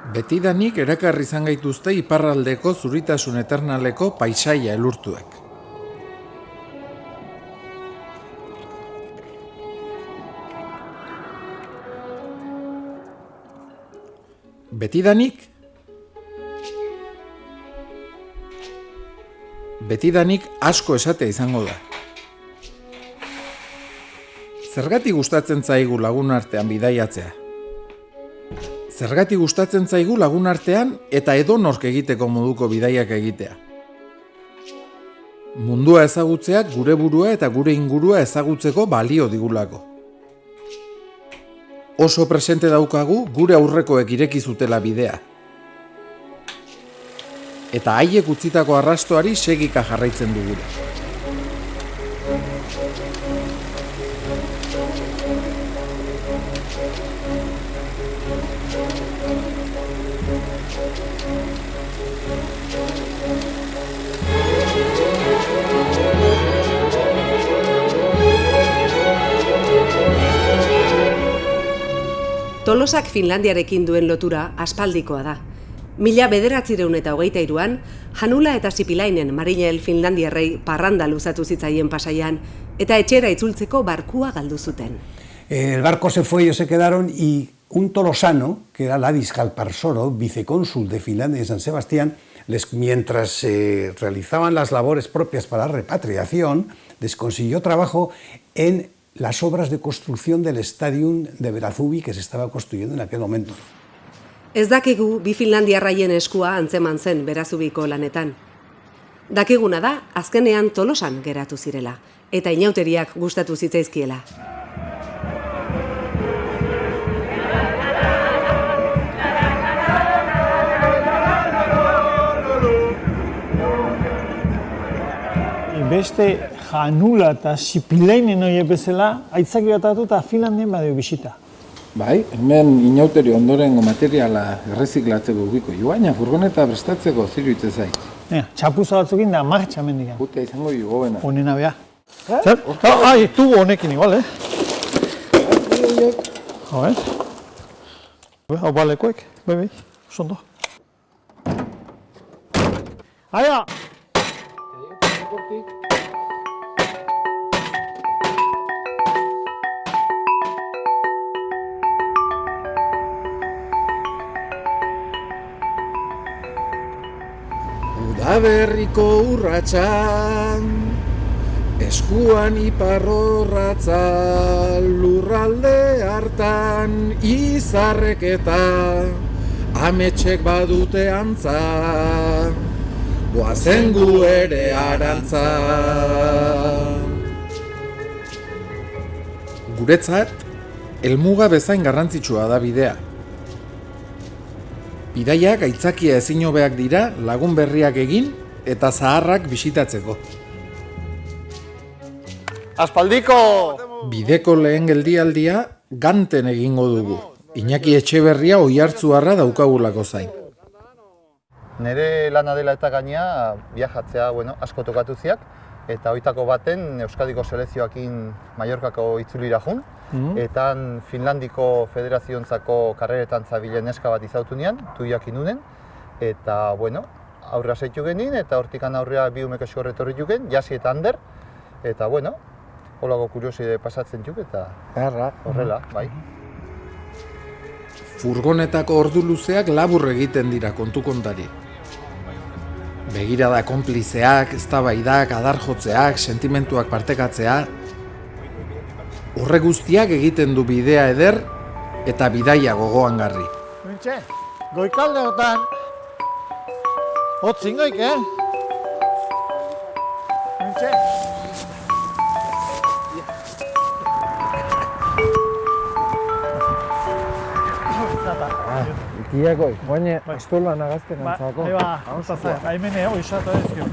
Betidanik erakarri izan gaituzte iparraldeko zuritasun eternaleko paisaia elurtuek. Betidanik asko esatea izango da. Zergatik gustatzen zaigu lagun artean bidaiatzea? Zergatik gustatzen zaigu lagun artean eta edonork egiteko moduko bidaiak egitea? Mundua ezagutzeak gure burua eta gure ingurua ezagutzeko balio digulako. Oso presente daukagu gure aurrekoek ireki zutela bidea. Eta haiek utzitako arrastoari segika jarraitzen dugula. Tolosak Finlandiarekin duen lotura aspaldikoa da. 1923an, Hanula eta Sipilainen marinel finlandiarrei parranda luzatu zitzaien pasaian, eta etxera itzultzeko barkua galdu zuten. El barco se fue, ellos se quedaron, y un tolosano, que era Ladis Kalparsoro, vicecónsul de Finlandia y San Sebastián, mientras realizaban las labores propias para la repatriación, les consiguió trabajo en las obras de construcción del Stadium de Verazubi que se estaba construyendo en aquel momento. Ez dakigu bi finlandiarraien eskua antzeman zen Berazubiko lanetan. Dakiguna da, azkenean Tolosan geratu zirela, eta inauteriak gustatu zitzaizkiela. Beste Hanula eta Sipilainen horiek bezala, aitzaki bat hartu eta Finlandien badio bisita. Bai, hemen inauteri ondorengo materiala erreziklatzeko ubiko baina furgoneta prestatzeko ziru hitz zait. Txapuza batzukin da martxa mendikan. Jutea izango gogoena. Honena beha. Zer? Tubo honekin igual, A ver. Hau balekoek, bai, sondo. Aia! Udaberriko urratsan, eskuan iparrorratza, lurralde hartan izarrek eta ametsek badute antza, goazen gu ere arantza. Guretzat, helmuga bezain garrantzitsua da bidea. Bidaiak aitzakia ezin hobeak dira lagun berriak egin eta zaharrak bisitatzeko. Aspaldiko! Bideko lehen geldialdia Ganten egingo dugu. Iñaki Etxeberria Oiartzuarra daukagulako zain. Nere lana dela eta gaina viajatzea, asko tokatu ziak, eta hoitako baten Euskadiko selekzioakin Mallorcako itzulira jun, eta Finlandiko federaziontzako karreretan zabilen neska bat izautu nian, tuiak inunen, eta, aurra zeitu genin, eta hortikan aurrea bi umeko eskorretu horretu gen, jasi eta ander, eta, holako kurioside pasatzen juk, eta horrela, bai. Furgonetako ordu luzeak labur egiten dira kontu kontari. Begirada konplizeak, eztabaidak, adarjotzeak, sentimentuak partekatzea. Horre guztiak egiten du bidea eder eta bidaia gogoangarri. Mintxe, goikaldeotan, hotzingoik, Mintxe. Ikiakoi, baina estola nagazten antzako. Haimene izatu ezkio.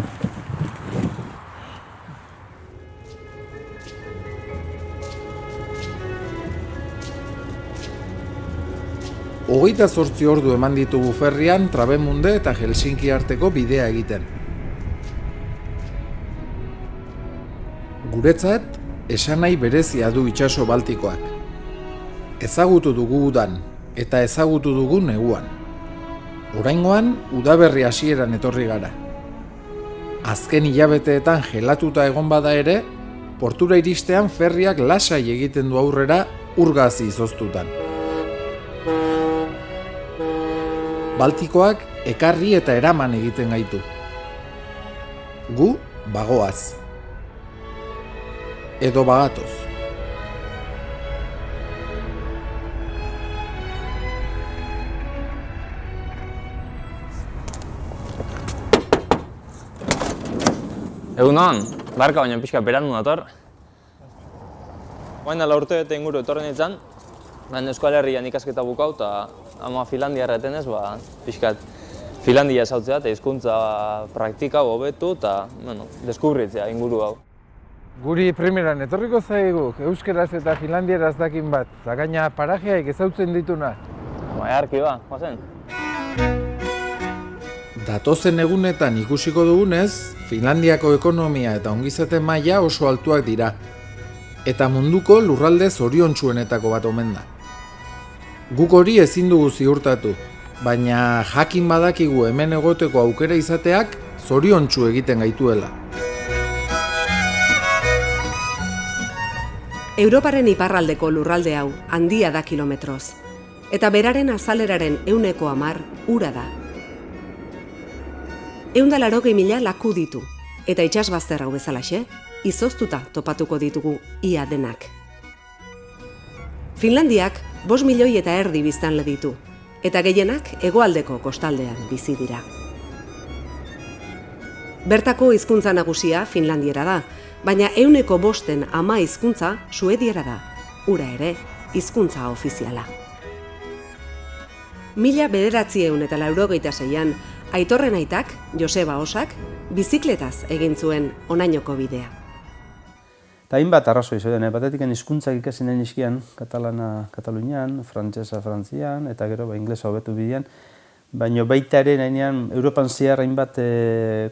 28 ordu eman ditugu ferrian Travemunde eta Helsinki arteko bidea egiten. Guretzat, esanai berezia du itsaso Baltikoak. Ezagutu dugu udan eta ezagutu dugu neguan. Oraingoan, udaberri hasieran etorri gara. Azken hilabeteetan gelatuta egon bada ere, portura iristean ferriak lasai egiten du aurrera urgazi izoztutan. Baltikoak ekarri eta eraman egiten gaitu. Gu bagoaz. Edo bagatoz. Egunon, barka baina pixka berandu dator. Oain dela urte eta inguru etorri nintzen, baina Euskal Herrian ikasketa bukau eta ama Finlandiarra etenez, pixkat Finlandia esautzea eta hizkuntza praktika hobetu eta deskubritzea inguru hau. Guri primeran etorriko zaigu, euskeraz eta finlandieraz dakin bat, eta gaina parajeaik ezautzen dituna. Earki guazen. Datozen egunetan ikusiko dugunez, Finlandiako ekonomia eta ongizate maila oso altuak dira, eta munduko lurralde zoriontsuenetako bat omen da. Guk hori ezin dugu ziurtatu, baina jakin badakigu hemen egoteko aukera izateak zoriontsu egiten gaituela. Europaren iparraldeko lurralde hau handia da kilometroz, eta beraren azaleraren 10% ura da. 180.000 laku ditu, eta itsasbazter hau bezalaxe, izoztuta topatuko ditugu ia denak. Finlandiak 5,5 milioi biztanle ditu, eta gehienak hegoaldeko kostaldean bizi dira. Bertako hizkuntza nagusia finlandiera da, baina 5% hizkuntza suediera da, ura ere hizkuntza ofiziala. 1986an Aitorren aitak, Joseba Osak, bizikletaz egin zuen honainoko bidea. Eta hainbat arrazoi zeuden, batetik hizkuntzak ikasi nahi nizkian, katalana Katalunian, frantsesa Frantzian, eta gero inglesa hobetu bidean, baina baita ere nahinean Europan zehar hainbat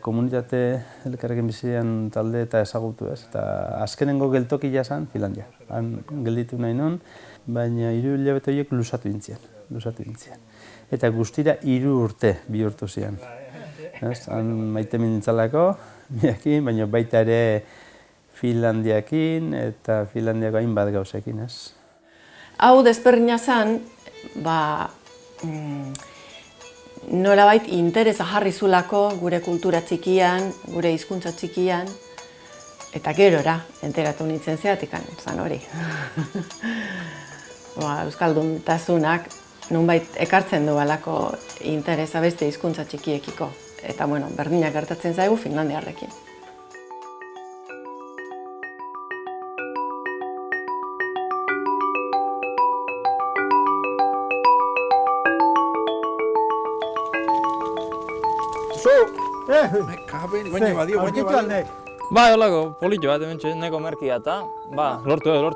komunitate elkarrekin bizidean talde eta ezagutu ez. Eta azkenengo geltokia zen Finlandia. Han gelditu nahi non, baina 3 hilabete horiek lusatu intzien. Eta guztira 3 urte bihurtu zian. Han maite mintzalako, miakin, baina baita ere Finlandiakin eta Finlandiako hainbat gauzekin, ez? Hau desberdina zen, nolabait interesa jarri zulako gure kultura txikian, gure hizkuntza txikian, eta gerora enteratu nintzen zeatikan, zan hori. Euskalduntasunak nunbait ekartzen du alako interesa beste hizkuntza txikiekiko. Eta berdinak gertatzen zaigu finlandiarrekin. Holako, politxo bat, neko merkia eta, lortu dut.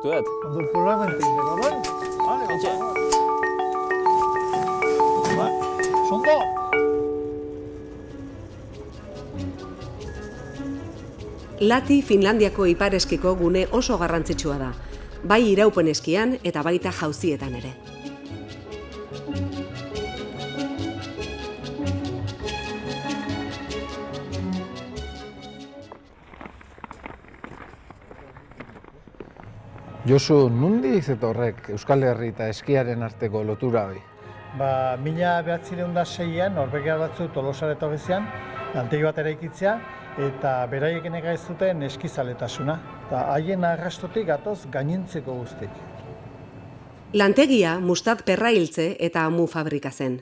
Lati Finlandiako ipareskiko gune oso garrantzitsua da, bai iraupen eskian eta baita jauzietan ere. Josu, nundi zetorrek Euskal Herri eta eskiaren arteko lotura hori? 1906an norbegiar batzu Tolosara etorri zian, lantegi bat eraikitzea, eta beraiekin egai zuten eskizaletasuna. Eta haien arrastotik gatoz gainentzeko guztik. Lantegia Mustad perrailtze eta amu fabrika zen.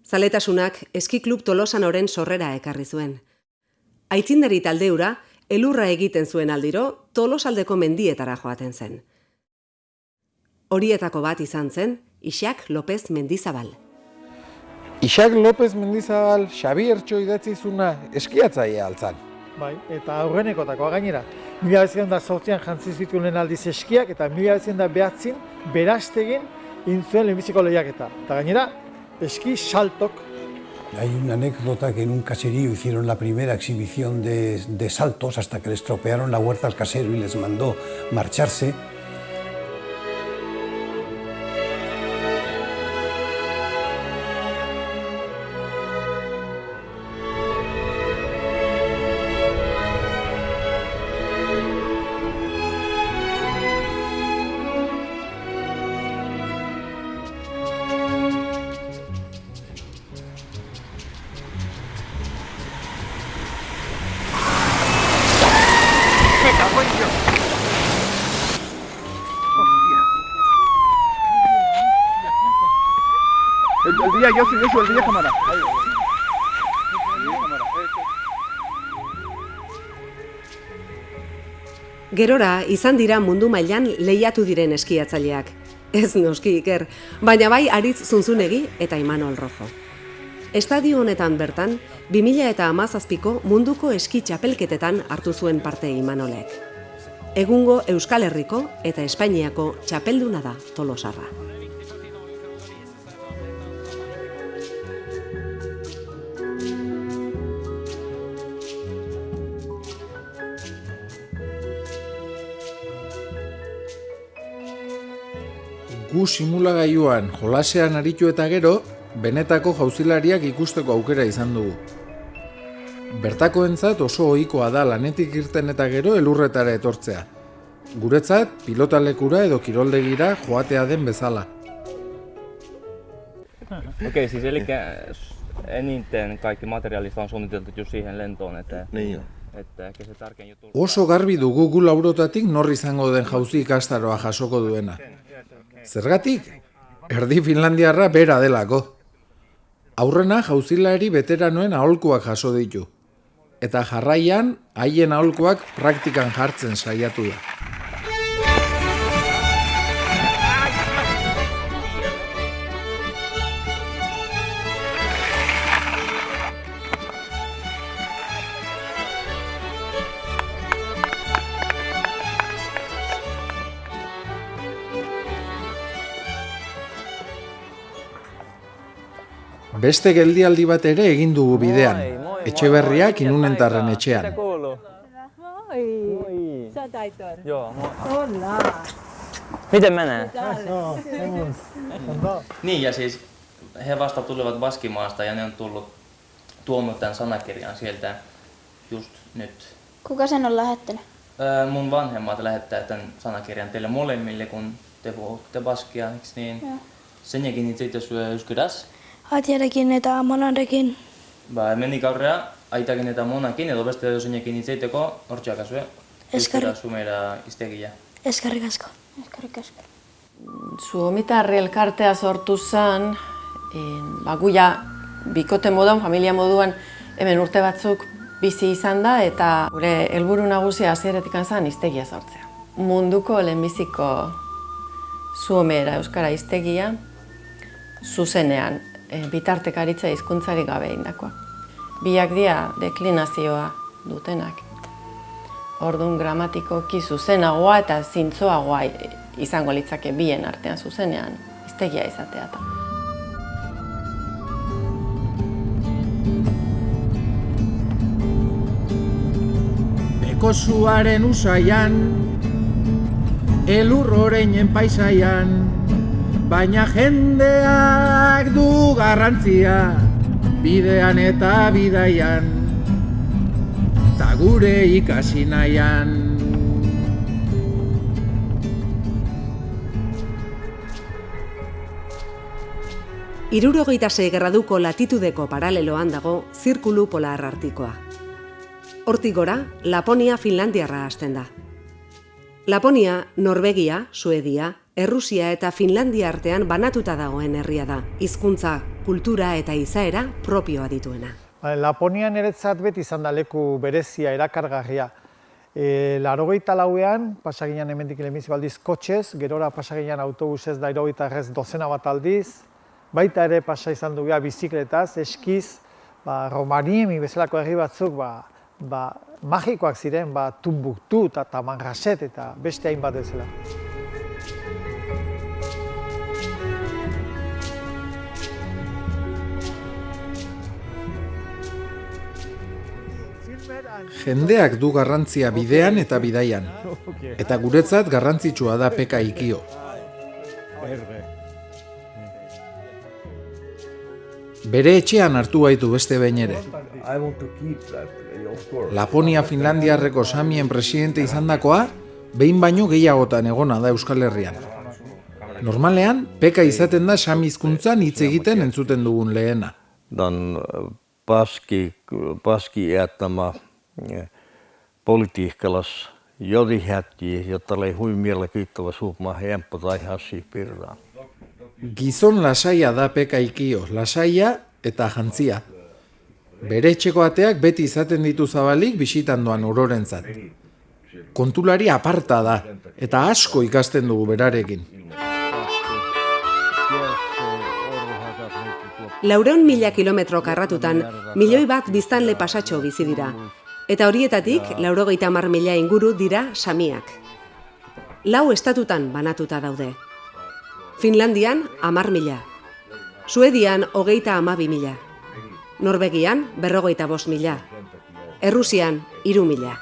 Zaletasunak eskiklub Tolosanoren sorrera ekarri zuen. Aitzindari taldeura, elurra egiten zuen aldiro, Tolosaldeko mendietara joaten zen. Horietako bat izan zen, Ixak López Mendizabal. Ixak López Mendizabal Xabiertxo idatzizuna eskiatzaia altzan. Bai, eta aurrenekotakoa gainera. 1908an jantzi zituen aldiz eskiak eta 1909an berastegin intzuen lehenbiziko lehiaketa. Eta gainera, eski saltok. Hay una anécdota que en un caserío hicieron la primera exhibición de saltos hasta que les estropearon la huerta al casero y les mandó marcharse. El día, yo, el día cámara. Gerora, izan dira mundu mailan lehiatu diren eskiatzaileak. Ez noski Iker, baina bai Aritz Zunzunegi eta Imanol Rojo. Estadio honetan bertan, 2017ko munduko eski txapelketetan hartu zuen parte Imanolek. Egungo Euskal Herriko eta Espainiako txapelduna da tolosarra. Gu simulagailuan jolasean aritu eta gero, benetako jauzilariak ikusteko aukera izan dugu. Bertakoentzat oso ohikoa da lanetik irten eta gero elurretara etortzea. Guretzat, pilotalekura edo kiroldegira joatea den bezala. Okei, siis eli eniten kaikki materiaalista on suunniteltu just siihen lentoon, että ehkä se tärkein juttu... Oso garbi dugu gu laurotatik nor izango den jauzi ikastaroa jasoko duena. Zergatik? Erdi Finlandiarra bera delako. Aurrena jauzilari veteranoen aholkuak jaso ditu. Eta jarraian, haien aholkuak praktikan jartzen saiatu da. Beste geldialdi bat ere egin dugu bidean, Etxeberriak Inunentarren etxean. Miten menee? Niin, ja siis he vasta tulivat Baskimaasta ja ne on tuonut tämän sanakirjan sieltä just nyt. Kuka sen on lähettänyt? Mun vanhemmat lähettää tämän sanakirjan teille molemmille, kun te puhutte baskia, eikö niin? Sen jälkeen niitä sitten yskydas. Atiarekin eta monarekin. Ba, hemendik aurrea, aitakin eta monakin, edo beste edo zeinekin hitzeiteko, hortxeak azue. Euskara sumera iztegia. Eskerrik asko. Eskerrik asko. Suomitarri elkartea sortu zen, guia bikote moduan, familia moduan, hemen urte batzuk bizi izan da, eta gure helburu nagusia hasieratik zen hiztegia sortzea. Munduko lehenbiziko suomera euskara hiztegia, zuzenean, bitartekaritza hizkuntzarik gabe egindakoa. Biak dira deklinazioa dutenak. Orduan gramatikoki zuzenagoa eta zintzoagoa izango litzake bien artean zuzenean hiztegia izatea. Bekozuaren usaian, elur oreinen paisaian, baina jendeak du garrantzia, bidean eta bidaian, ta gure ikasi nahian. Hirurogeita 6 graduko latitudeko paraleloan dago zirkulu polar artikoa. Hortik gora, Laponia Finlandiarra hasten da. Laponia, Norvegia, Suedia, Errusia eta Finlandia artean banatuta dagoen herria da, hizkuntza, kultura eta izaera propioa dituena. Laponia niretzat beti izan da leku berezia, erakargarria. 84ean pasa ginen hemendik lehenbizi aldiz kotxez, gerora pasa ginen autobusez da 70 bat aldiz, baita ere pasa izan dugu bizikletaz, eskiz, Romanimi bezalako herri batzuk magikoak ziren, Tumbuktu eta Tamanrasset eta beste hainbat bezala. Jendeak du garrantzia bidean eta bidaian, eta guretzat garrantzitsua da Peka Ikio. Bere etxean hartu baitu beste behin ere. Laponia Finlandiarreko Samien presidente izandakoa, behin baino gehiagotan egona da Euskal Herrian. Normalean, Peka izaten da Sami hizkuntzan hitz egiten entzuten dugun lehena. Paski ättämä politiikkalas jodihätti, jotta oli hui mielenkiintoinen suupma hemppo tai hassi pirraa. Gizon lasaia da Peka Ikio, lasaia eta jantzia. Bere etxeko ateak beti izaten ditu zabalik bisitan doan urorentzat. Kontulari aparta da, eta asko ikasten dugu berarekin. 400.000 kilometro karratutan, 1.000.000 biztanle pasatxo bizi dira. Eta horietatik, 90.000 inguru dira samiak. 4 estatutan banatuta daude. Finlandian, 10.000. Suedian, 32.000. Norvegian, 45.000. Errusian, 3.000.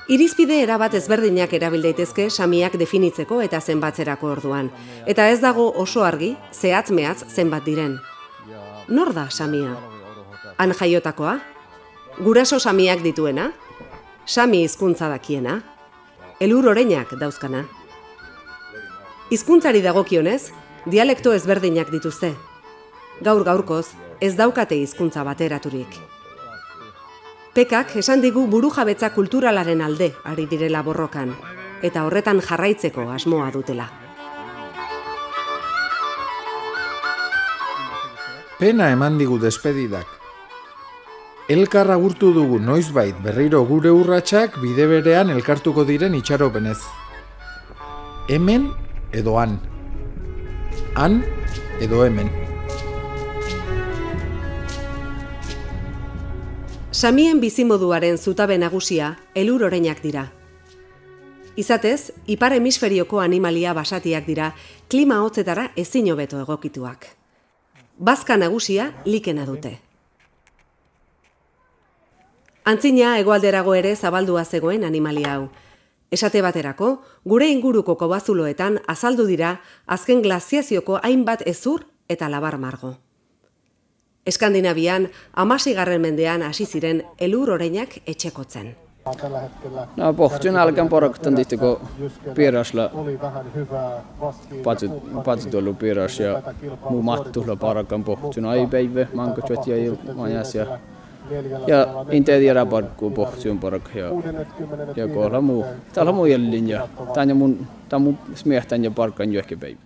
Irizpide erabat ezberdinak erabil daitezke samiak definitzeko eta zenbatzerako orduan. Eta ez dago oso argi, zehatz-mehatz zenbat diren. Nor da samia? Han jaiotakoa? Guraso samiak dituena? Sami hizkuntza dakiena? Elur oreinak dauzkana? Hizkuntzari dagokionez, dialekto ezberdinak dituzte. Gaur-gaurkoz, ez daukate hizkuntza bateraturik. Pekak esan digu burujabetza kulturalaren alde ari direla borrokan, eta horretan jarraitzeko asmoa dutela. Pena eman digu despedidak. Elkar agurtu dugu noizbait berriro gure urratsak bide berean elkartuko diren itxaropenez. Hemen edo han. Han edo hemen. Samien bizimoduaren zutabe nagusia elur oreinak dira. Izatez, ipar hemisferioko animalia basatiak dira klima hotzetara ezin hobeto egokituak. Bazka nagusia likena dute. Antzina hegoalderago ere zabaldua zegoen animalia hau. Esate baterako, gure inguruko kobazuloetan azaldu dira azken glaziazioko hainbat hezur eta labar margo. Eskandinavian, 16. mendean hasi ziren elur oreinak etxekotzen. No, pohtin alkan paraktan tihtiko pierasla. Patsit ollut pieras ja muu mattuhla parakan pohtin aipäivä, mankotvet ja majas ja inte tiedä parkkuu pohtin parak ja kohdalla muu. Täällä on muu jellin ja tän mun smiehtän ja parkan johkepäivä.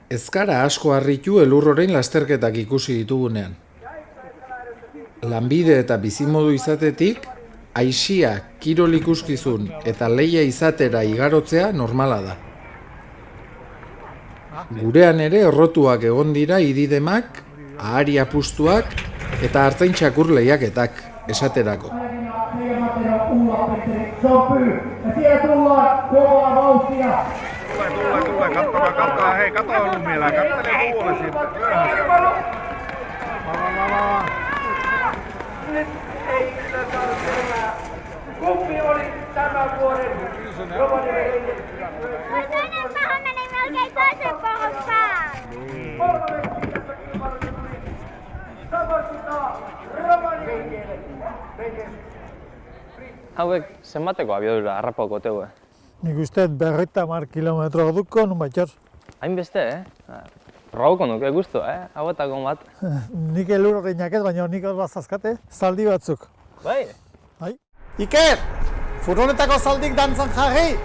Ez gara asko harritu elurrorein lasterketak ikusi ditugunean. Lanbide eta bizimodu izatetik, aisia, kirol ikuskizun eta lehia izatera igarotzea normala da. Gurean ere errotuak egon dira ididemak, ahari apustuak eta artzaintxakur lehiaketak esaterako. Katsokaa, hei, kato lumilla, kattele kuulesi. Nyt ei sitä saa. Kumpi oli tämän vuoden Rovaniemen? Enempäähän meni melkein toisen kohon päälle. Hauek zenbateko abiadura harrapauko tegue? Nik uste 50 kilometro duko, nun batxor. Hainbeste, Rauko nuke guztu, hauetako bat. Nik elur oreinak ez, baina nik hor bazazkate, zaldi batzuk. Bai? Bai. Iker! Furgonetako zaldik dantzan jarri!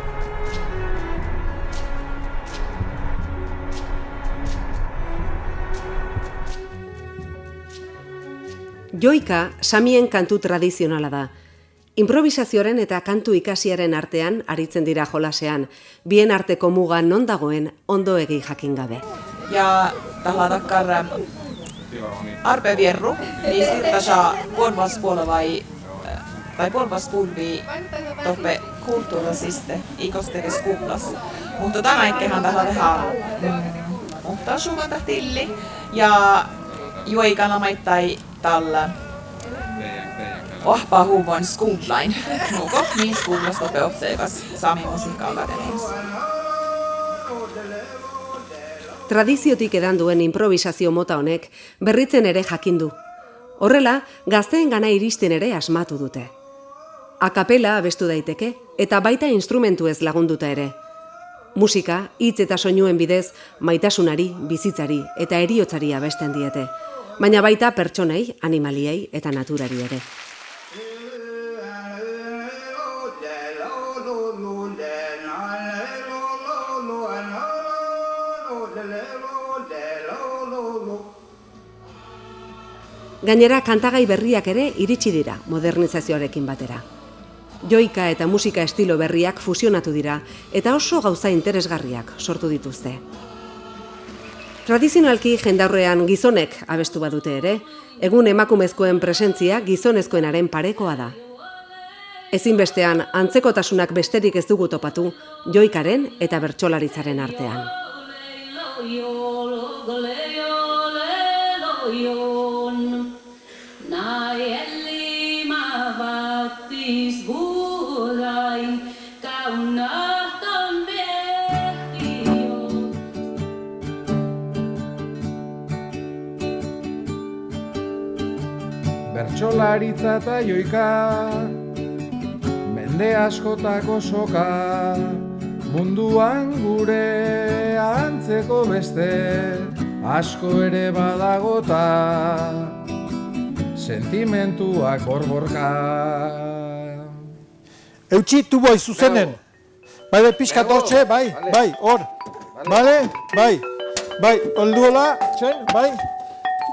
Joika samien kantu tradizionala da. Improvisazioaren eta kantu ikasiaren artean aritzen dira jolasean, bien arteko muga non dagoen ondo egi jakin gabe. Ja tällä takkar Arpe Vierru, niin sitten saa puolvaspuolella tai puolvaspulvi toppe kulttuurisiste ikosteves kuplas. Mutta tämä ikkehän tällä tehdään mutta suvata tilli ja juoikana maittai tällä Ohpaa huvon Skoopline. Nuko, niin Skooplasta peotseikas Sami Musiikka-akademiassa. Tradiziotik edan duen improvisazio mota honek berritzen ere jakindu. Horrela, gazteen gana iristen ere asmatu dute. Akapela abestu daiteke eta baita instrumentu ez lagunduta ere. Musika, hitz eta soinuen bidez, maitasunari, bizitzari eta heriotzari abesten diete. baina baita pertsonei, animaliei eta naturari ere. Gainera, kantagai berriak ere iritsi dira modernizazioarekin batera. Joika eta musika estilo berriak fusionatu dira eta oso gauza interesgarriak sortu dituzte. Tradizionalki jendaurrean gizonek abestu badute ere, egun emakumezkoen presentzia gizonezkoenaren parekoa da. Ezinbestean antzekotasunak besterik ez dugu topatu joikaren eta bertsolaritzaren artean. Bertsolaritza eta joika, mende askotako soka, munduan gure antzeko beste, asko ere badagota, sentimentuak borborka. Eutxi tuboi zuzenen. Bai, pixkat hortxe, bai, hor. Bale, bai, olduola, txen, bai.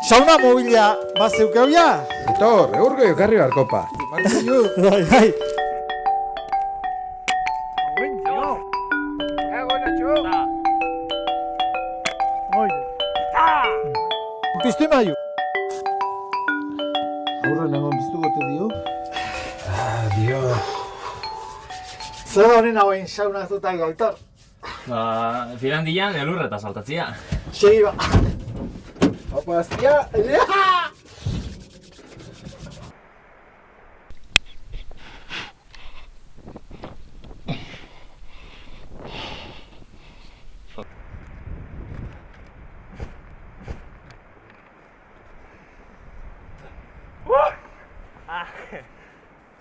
Sauna mobila bat zeukeu ja? Etor, eurgo jokarri barkopa. Bai. Piztu maiu. Aurren egon biztugote dio? Dio. Zer honen hauen sauna zutai gaitor? Finlandian elurreta saltatzia. Segi ba. Opa, aztia!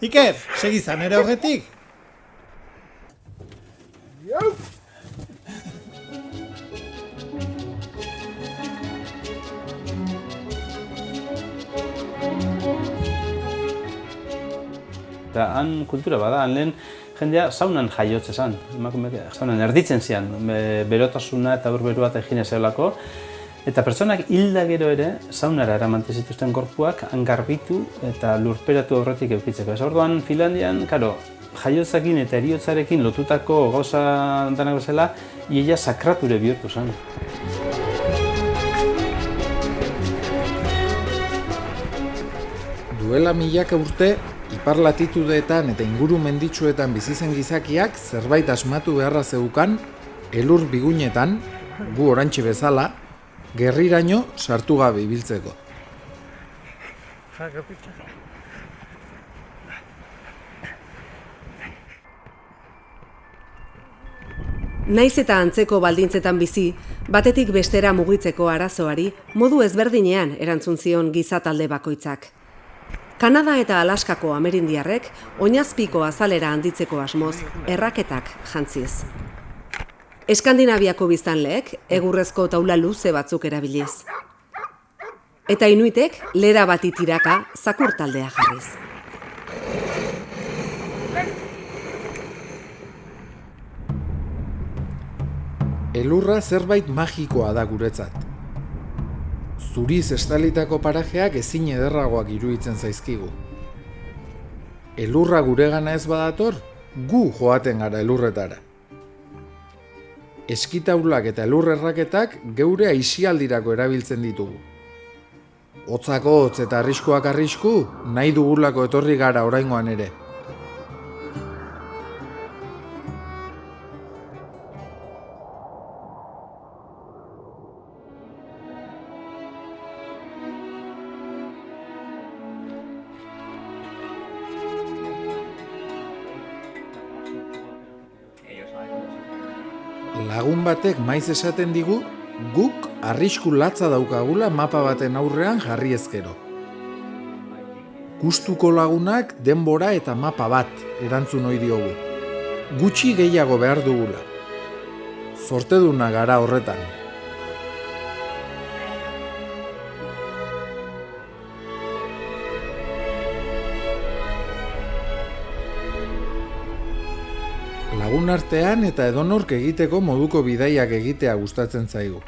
Iker, segizan ere horretik? Eta han kultura bada, han lehen jendea saunan jaiotze zan, saunan erditzen zian, berotasuna eta urberua eta higiene zeolako. Eta pertsonak hilda gero ere saunara eramante zituzten gorpuak han garbitu eta lurperatu aurretik eukitzeko. Ez orduan Finlandian, karo, jaiotzakin eta eriotzarekin lotutako gauza danak bezala, iaia sakrature bihurtu zen. Duela milaka urte, ipar latitudeetan eta inguru menditsuetan bizi zen gizakiak zerbait asmatu beharra zeukan, elur bigunetan, gu orantxe bezala, gerriraino sartu gabe ibiltzeko. Naiz eta antzeko baldintzetan bizi, batetik bestera mugitzeko arazoari modu ezberdinean erantzun zion giza talde bakoitzak. Kanada eta Alaskako amerindiarrek oinazpiko azalera handitzeko asmoz erraketak jantziz. Eskandinaviako biztanleek egurrezko taula luze batzuk erabiliz. Eta inuitek lera bati tiraka zakur taldea jarriz. Elurra zerbait magikoa da guretzat. Zuriz estalitako parajeak ezin ederragoak iruditzen zaizkigu. Elurra guregana ez badator, gu joaten gara elurretara. Eskitaulak eta elur erraketak geure aisialdirako erabiltzen ditugu. Hotzako hotz eta arriskuak arrisku, nahi dugulako etorri gara oraingoan ere. Lagun batek maiz esaten digu, guk arrisku latza daukagula mapa baten aurrean jarri ezkero. Gustuko lagunak denbora eta mapa bat erantzun ohi diogu. Gutxi gehiago behar dugula. Zorteduna gara horretan. Lagun artean eta edonork egiteko moduko bidaiak egitea gustatzen zaigu.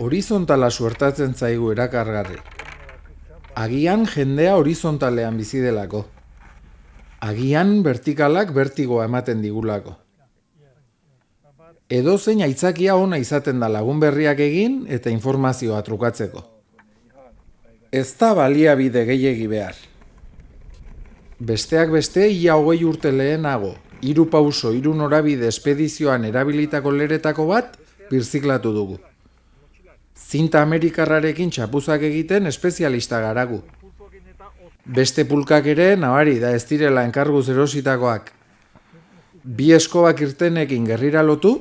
Horizontala suertatzen zaigu erakargarri. Agian jendea horizontalean bizi delako. Agian vertikalak bertigoa ematen digulako. Edozein aitzakia ona izaten da lagun berriak egin eta informazioa trukatzeko. Ez da baliabide gehiegi behar. Besteak beste, ia 20 urte lehenago, 3 pauso, 3 norabide espedizioan erabilitako leretako bat birziklatu dugu. Zinta amerikarrarekin txapuzak egiten espezialista garagu. Beste pulkak ere nabari da ez direla enkarguz erositakoak. 2 eskobak irtenekin gerrira lotu,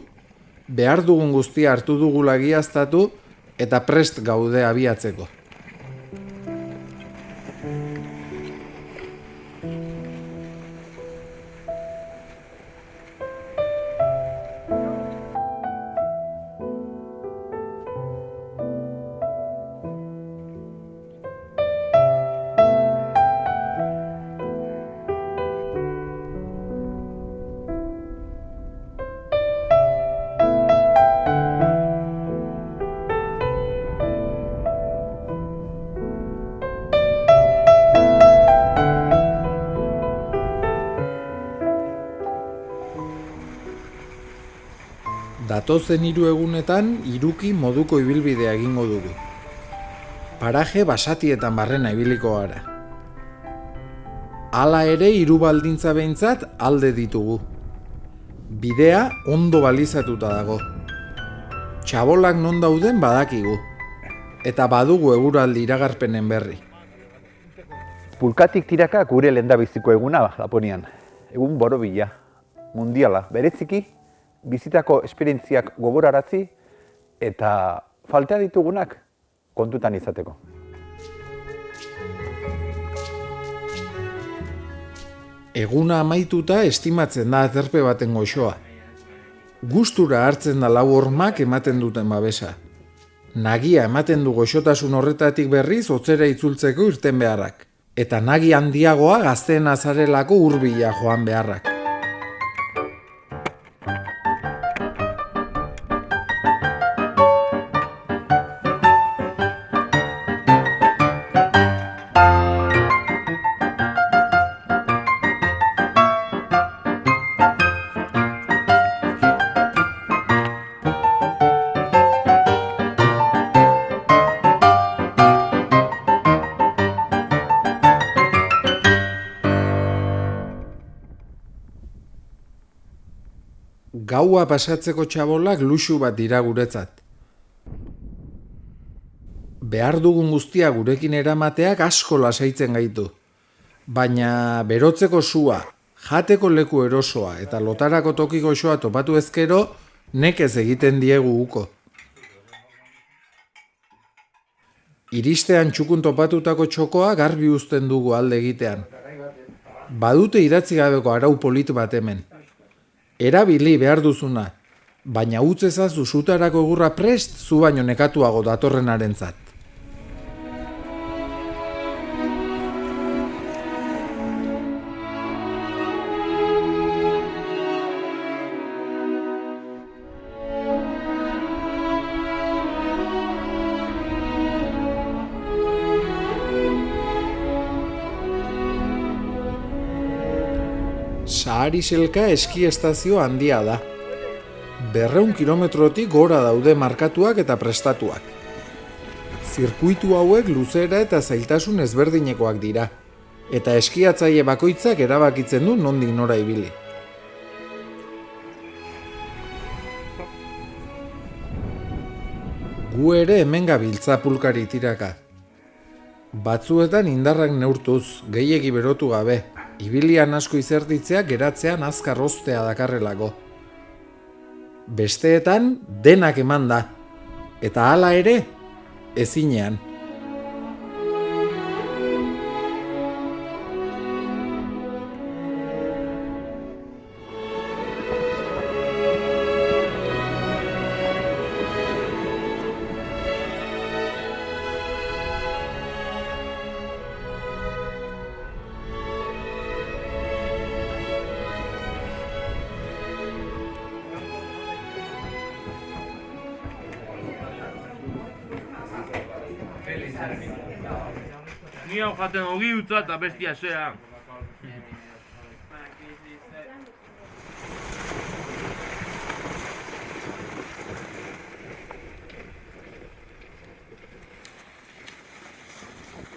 behar dugun guztia hartu dugula giaztatu eta prest gaude abiatzeko. Datozen 3 egunetan 3 moduko ibilbidea egingo dugu. Paraje basatietan barrena ibiliko gara. Hala ere 3 baldintza behintzat alde ditugu. Bidea ondo balizatuta dago. Txabolak non dauden badakigu. Eta badugu eguraldi iragarpenen berri. Pulkatik tiraka gure lehendabiziko eguna Laponian. Egun borobila, mundiala, bereziki, bizitako esperientziak gogorarazi eta faltea ditugunak kontutan izateko. Eguna amaituta estimatzen da aterpe baten goxoa. Gustura hartzen da lau hormak ematen duten babesa. Nagia ematen du goxotasun horretatik berriz hotzera itzultzeko irten beharrak. Eta nagi handiagoa gazteen azarelako hurbila joan beharrak. Gaua pasatzeko txabolak luxu bat dira guretzat. Behar dugun guztia gurekin eramateak asko lasaitzen gaitu. Baina berotzeko sua, jateko leku erosoa eta lotarako toki goxoa topatu ezkero, nekez egiten diegu uko. Iristean txukun topatutako txokoa garbi uzten dugu alde egitean. Badute idatzi gabeko arau polit bat hemen. Erabili behar duzuna, baina utz ezazu sutarako egurra prest zu baino nekatuago datorrenarentzat. Sahariselka eski estazio handia da. 200 kilometrotik gora daude markatuak eta prestatuak. Zirkuitu hauek luzera eta zailtasun ezberdinekoak dira, eta eskiatzaile bakoitzak erabakitzen du nondik nora ibili. Gu ere hemen gabiltza pulkari tiraka. Batzuetan indarrak neurtuz, gehiegi berotu gabe, ibilian asko izerditzea geratzean azkar hoztea dakarrelako. Besteetan denak eman da, eta hala ere, ezinean. Ni hau jaten ogi utza eta bestia zea.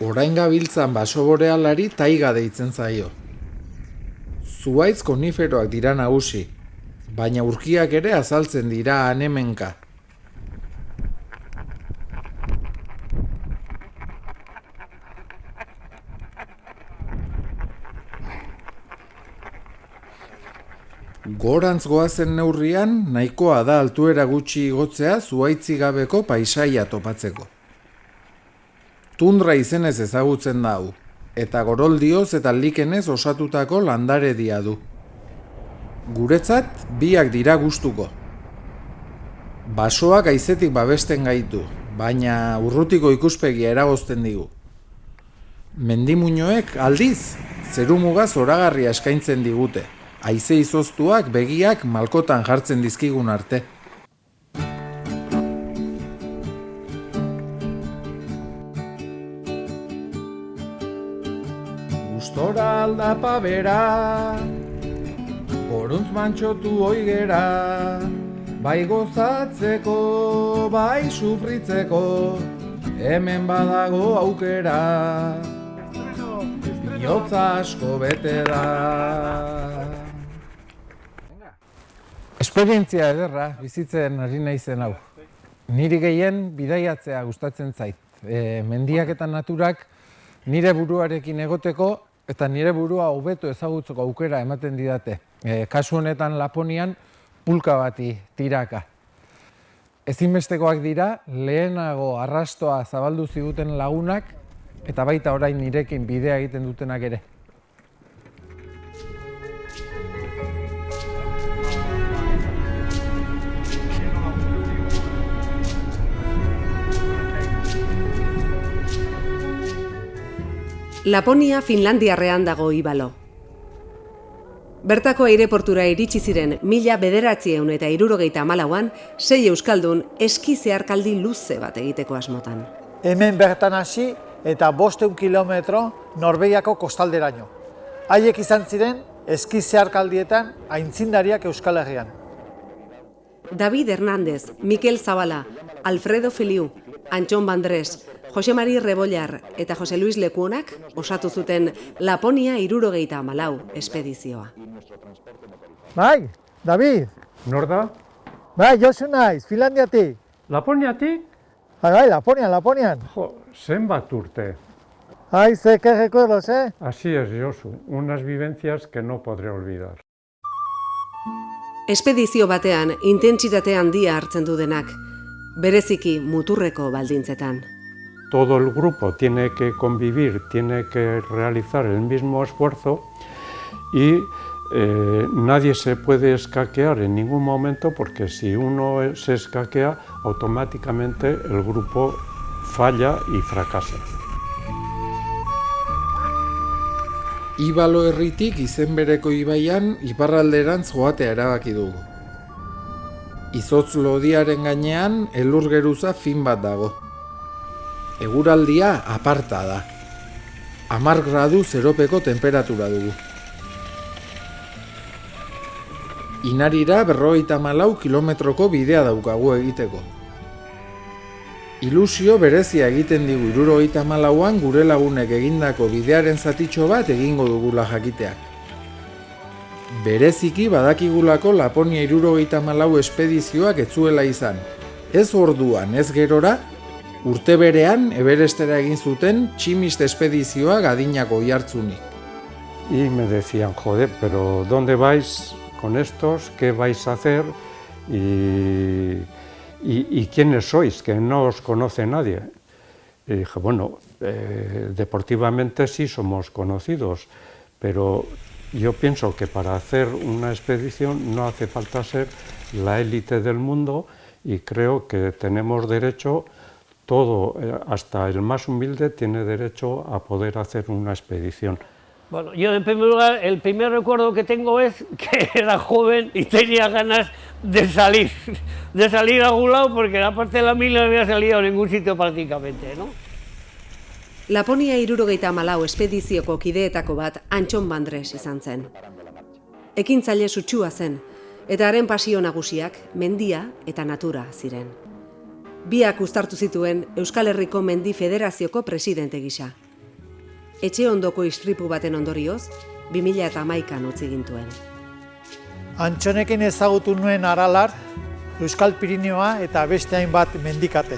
Orain gabiltzan baso borealari taiga deitzen zaio. Zuhaitz koniferoak dira nagusi, baina urkiak ere azaltzen dira han-hemenka. Gorantz goazen neurrian, nahikoa da altuera gutxi igotzea zuhaitzik gabeko paisaia topatzeko. Tundra izenez ezagutzen da hau, eta goroldioz eta likenez osatutako landaredia du. Guretzat, biak dira gustuko. Basoak haizetik babesten gaitu, baina urrutiko ikuspegia eragozten digu. Mendimuinoek aldiz, zerumuga zoragarria eskaintzen digute, haize izoztuak begiak malkotan jartzen dizkigun arte. Gustora aldapa bera, goruntz mantxotu oigera, bai gozatzeko, bai sufritzeko, hemen badago aukera, bihotza asko bete da. Esperientzia ederra, bizitzen ari naizen hau. Niri gehien bidaiatzea gustatzen zait. Mendiak eta naturak nire buruarekin egoteko eta nire burua hobeto ezagutzeko aukera ematen didate. Kasu honetan Laponian pulka bati tiraka. Ezinbestekoak dira, lehenago arrastoa zabaldu ziguten lagunak eta baita orain nirekin bidea egiten dutenak ere. Laponia Finlandiarrean dago ibalo. Bertako aireportura iritsi ziren 1964an 6 euskaldun eski zeharkaldi luze bat egiteko asmotan. Hemen bertan hasi eta 500 kilometro Norvegiako kostalderaino. Haiek izan ziren eski zeharkaldietan aintzindariak Euskal Herrian. David Hernández, Mikel Zabala, Alfredo Feliu, Antxon Bandres, Jose Mari Rebollar eta Jose Luis Lekuonak osatu zuten Laponia 74 espedizioa. Bai, David. Nor da? Bai, Josu naiz, Finlandiatik. Laponiatik? Bai, Laponian. Jo, zenbat urte. Ay, sé qué recuerdos, ¿eh? Así es, Josu, unas vivencias que no podré olvidar. Espedizio batean intentsitate handia hartzen du denak, bereziki muturreko baldintzetan. Todo el grupo tiene que convivir, tiene que realizar el mismo esfuerzo y nadie se puede escaquear en ningún momento porque si uno se escaquea, automáticamente el grupo falla y fracasa. Ibalo herritik izen bereko ibaian iparralderantz joatea erabaki dugu. Izotz lodiaren gainean elur geruza fin bat dago. Eguraldia aparta da. 10 gradu zeropeko temperatura dugu. Inarira 54 kilometroko bidea daukagu egiteko. Ilusio berezia egiten digu 74an gure lagunek egindako bidearen zatitxo bat egingo dugula jakiteak. Bereziki badakigulako Laponia 74 espedizioak ez zuela izan. Ez orduan, ez gerora, urte berean Everestera egin zuten tximist espedizioak adinako oihartzunik. Y me decían, joder, pero ¿dónde vais con estos? ¿Qué vais a hacer? ¿Y quiénes sois? Que no os conoce nadie. Y dije, bueno, deportivamente sí somos conocidos, pero yo pienso que para hacer una expedición no hace falta ser la élite del mundo y creo que tenemos derecho, todo, hasta el más humilde, tiene derecho a poder hacer una expedición. Bueno, yo en primer lugar, el primer recuerdo que tengo es que era joven y tenía ganas de salir a algún lado porque aparte de la mil no había salido a ningún sitio prácticamente, ¿no? Laponia 74 espedizioko kideetako bat Antxon Bandres izan zen. Ekintzaile sutsua zen, eta haren pasio nagusiak mendia eta natura ziren. Biak uztartu zituen Euskal Herriko Mendi Federazioko presidente gisa. Etxe ondoko istripu baten ondorioz, 2011an utzi gintuen. Antxonekin ezagutu nuen Aralar, Euskal Pirinioa eta beste hainbat mendikate.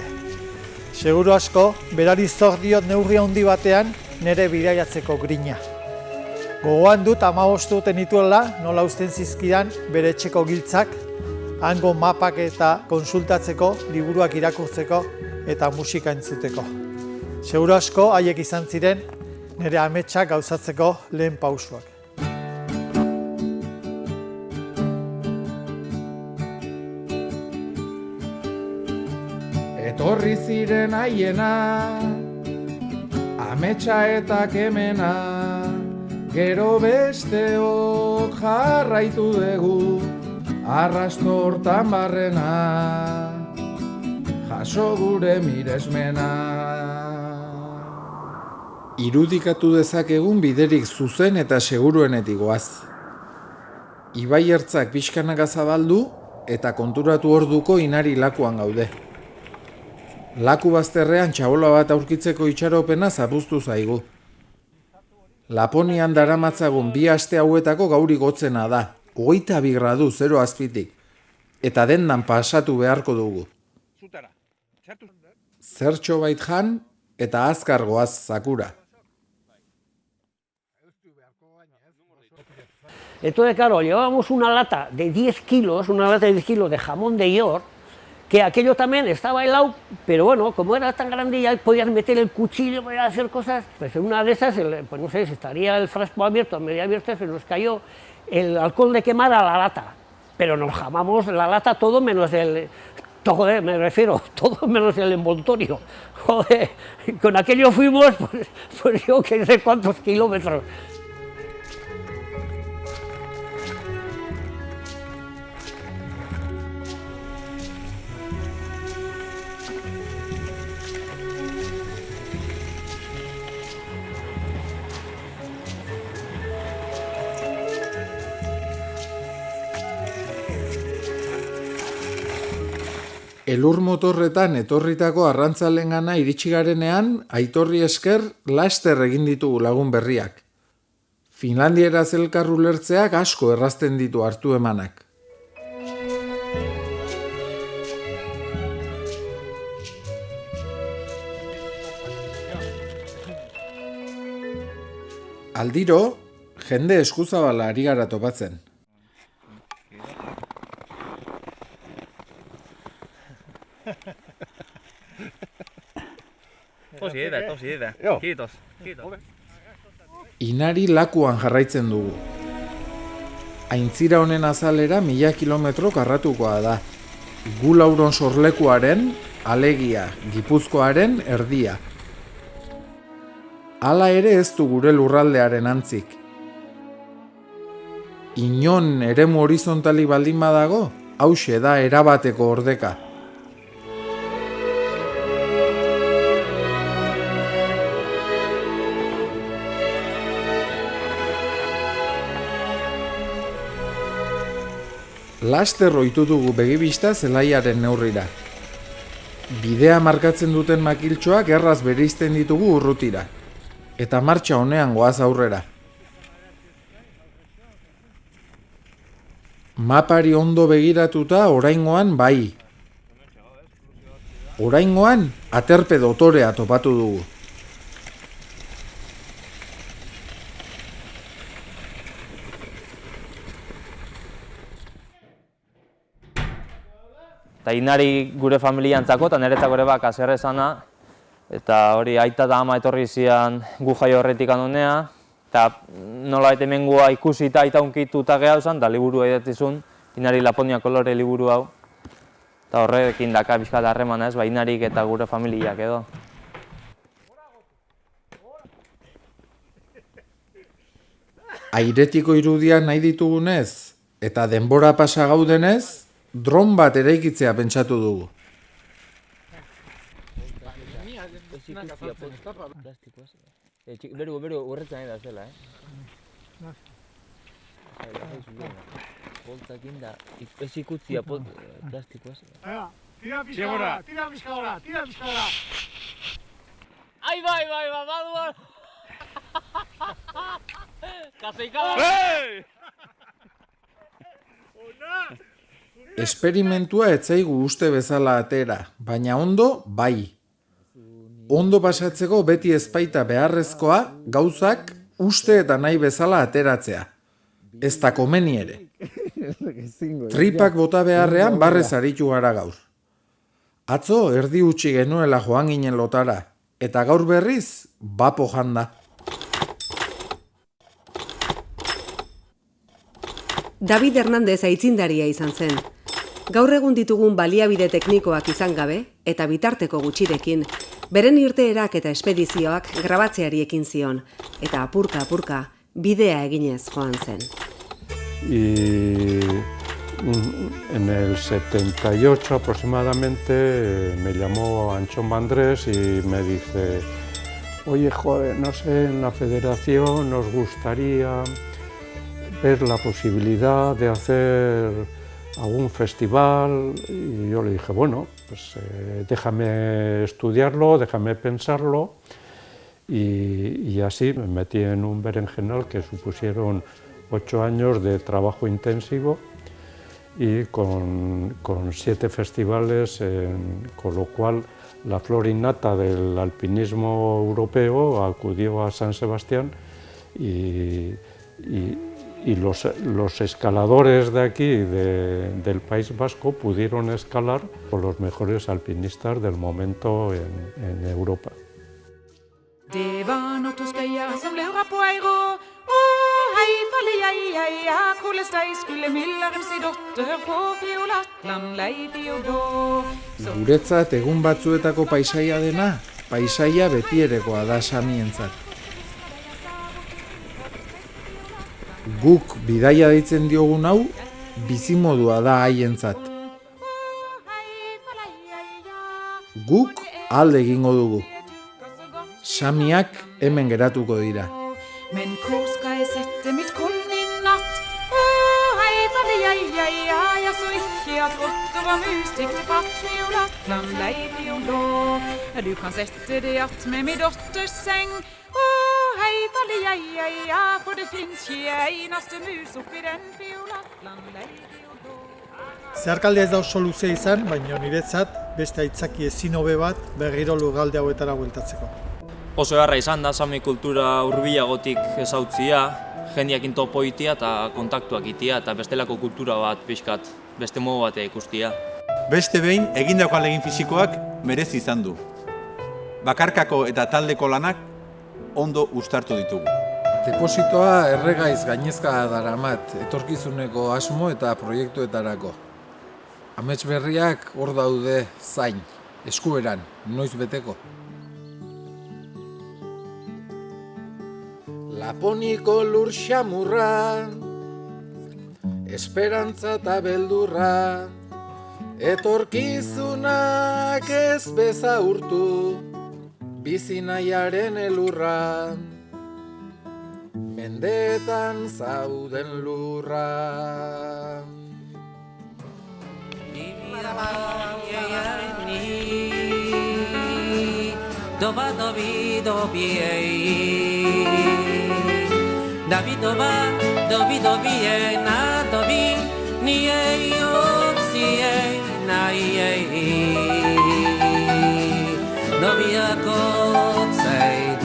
Seguru asko, berari zor diot neurri handi batean nire bidaiatzeko grina. Gogoan dut 15 urte nituela, nola uzten zizkidan bere etxeko giltzak, hango mapak eta konsultatzeko, liburuak irakurtzeko eta musika entzuteko. Seguru asko, haiek izan ziren nire ametsak gauzatzeko lehen pausuak. Etorri ziren haiena, ametsa eta kemena, gero besteok jarraitu dugu, arrasto hortan barrena, jaso gure miresmena. Irudikatu dezakegun biderik zuzen eta seguruenetik goaz. Ibai ertzak pixkanaka zabaldu eta konturatu orduko Inari lakuan gaude. Laku bazterrean txabola bat aurkitzeko itxaropena zapuztu zaigu. Laponian daramatzagun 2 aste hauetako gauri gotzena da, 22 gradu 0 azpitik, eta dendan pasatu beharko dugu. Zertxo bait jan eta azkar goaz zakura. Entonces, claro, llevábamos una lata de 10 kilos, de jamón de York, que aquello también estaba helado, pero bueno, como era tan grande ya podías meter el cuchillo para hacer cosas. Pues en una de esas, pues no sé, si estaría el frasco abierto, medio abierto, se nos cayó el alcohol de quemar a la lata. Pero nos jamamos la lata todo menos el... Joder, me refiero, todo menos el envoltorio. Joder, con aquello fuimos, pues yo qué sé cuántos kilómetros. Elur motorretan etorritako arrantzalengana iritsi garenean, Aitorri esker laster egin ditugu lagun berriak. Finlandieraz elkar ulertzeak asko errazten ditu hartu emanak. Aldiro, jende eskuzabala ari gara topatzen. Tosi eda. Kiitos. Inari lakuan jarraitzen dugu. Aintzira honen azalera 1000 kilometro karratukoa da. Gu Lauron sorlekuaren, alegia, Gipuzkoaren erdia. Hala ere ez du gure lurraldearen antzik. Inon eremu horizontali baldin badago, hauxe da erabateko ordeka. Laster ohitu dugu begibista zelaiaren neurrira. Bidea markatzen duten makiltxoak erraz bereizten ditugu urrutira. Eta martxa honean goaz aurrera. Mapari ondo begiratuta oraingoan bai. Oraingoan aterpe dotorea topatu dugu. Eta Inari gure familiantzako eta niretzako ere bak haserre esana, eta hori aita eta ama etorri zian gu jaio horretik anonea, eta nola baita hemengua ikusi eta aita unkituta geha esan, da liburua idatzizun, Inari Laponia kolore liburu hau, eta horrekin daka bizkat harremana ez, Inarik eta gure familiak edo. Airetiko irudiak nahi ditugunez, eta denbora pasa gaudenez, dron bat eraikitzea pentsatu dugu. Plastikoaz. Bero horretzen nahi da zela, Boltak inda, ez ikutzia plastikoaz. Tira pixka gora! Ai, bai, baduan! Kaseikada! Esperimentua ez zaigu uste bezala atera, baina ondo bai. Ondo pasatzeko beti ezpaita beharrezkoa gauzak uste eta nahi bezala ateratzea. Ez da komeni ere. Tripak bota beharrean barrez aritu gara gaur. Atzo erdi utzi genuela joan ginen lotara, eta gaur berriz bapo janda. David Hernández aitzindaria izan zen. Gaur egun ditugun baliabide teknikoak izan gabe, eta bitarteko gutxirekin, beren irteerak eta espedizioak grabatzeari ekin zion, eta apurka bidea eginez joan zen. Y en el 78 aproximadamente me llamó Anchón Vandrés y me dice: oye, joder, no sé, en la federación nos gustaría ver la posibilidad de hacer algún festival. Y yo le dije, bueno, pues déjame estudiarlo, déjame pensarlo. Y así me metí en un berenjenal que supusieron 8 años de trabajo intensivo y con 7 festivales, con lo cual la flor innata del alpinismo europeo acudió a San Sebastián y los escaladores de aquí, del País Vasco, pudieron escalar con los mejores alpinistas del momento en Europa. Det var Northosgøya som lurer på ei rå. Hei, falle jeg, hvordan de skulle Milderen si dotter på Fiolatland leifi og da. Guretzat egun batzuetako paisaia dena, paisaia betierekoa da samientzat. Guk bidaia deitzen diogun hau, bizimodua da haientzat. Guk alde egingo dugu. Samiak hemen geratuko dira. Men hvor skal jeg sette mitt korn i natt? Hei, falle jeg så ikke at rotter og mus tikte fatt Fiolatland leifi og da. Du kan sette det att med min dotters seng. Hei, falle jeg, for det finnes ikke eneste mus oppi den Fiolatland leifi og da. Zeharkaldia ez da oso luzea izan, baina niretzat beste aitzaki ezin hobe bat berriro lurralde hauetara bueltatzeko. Oso beharra izan da sami kultura hurbilagotik ezautzia, jendiakin topo itia eta kontaktuak itia eta bestelako kultura bat pixkat, beste modu batea ikustia. Beste behin egindako ahalegin fisikoak merezi izan du. Bakarkako eta taldeko lanak ondo uztartu ditugu. Depositoa erregaiz gainezka daramat, etorkizuneko asmo eta proiektuetarako. Amets berriak hor daude zain, eskueran, noiz beteko. Laponiko lur xamurra, esperantza eta beldurra, etorkizunak ez bezaurtu, bizi nahiaren elurra, mendeetan zauden lurra. Doba dobi dobi David dobi dobi na dobi ni oxi na dobi ako say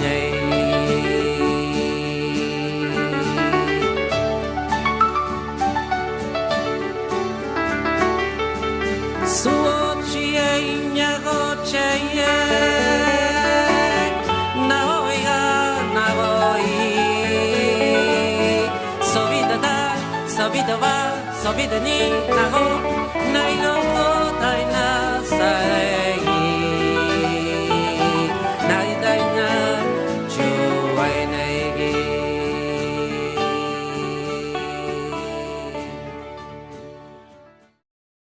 suoci nya goche Sobidova, sobidni, na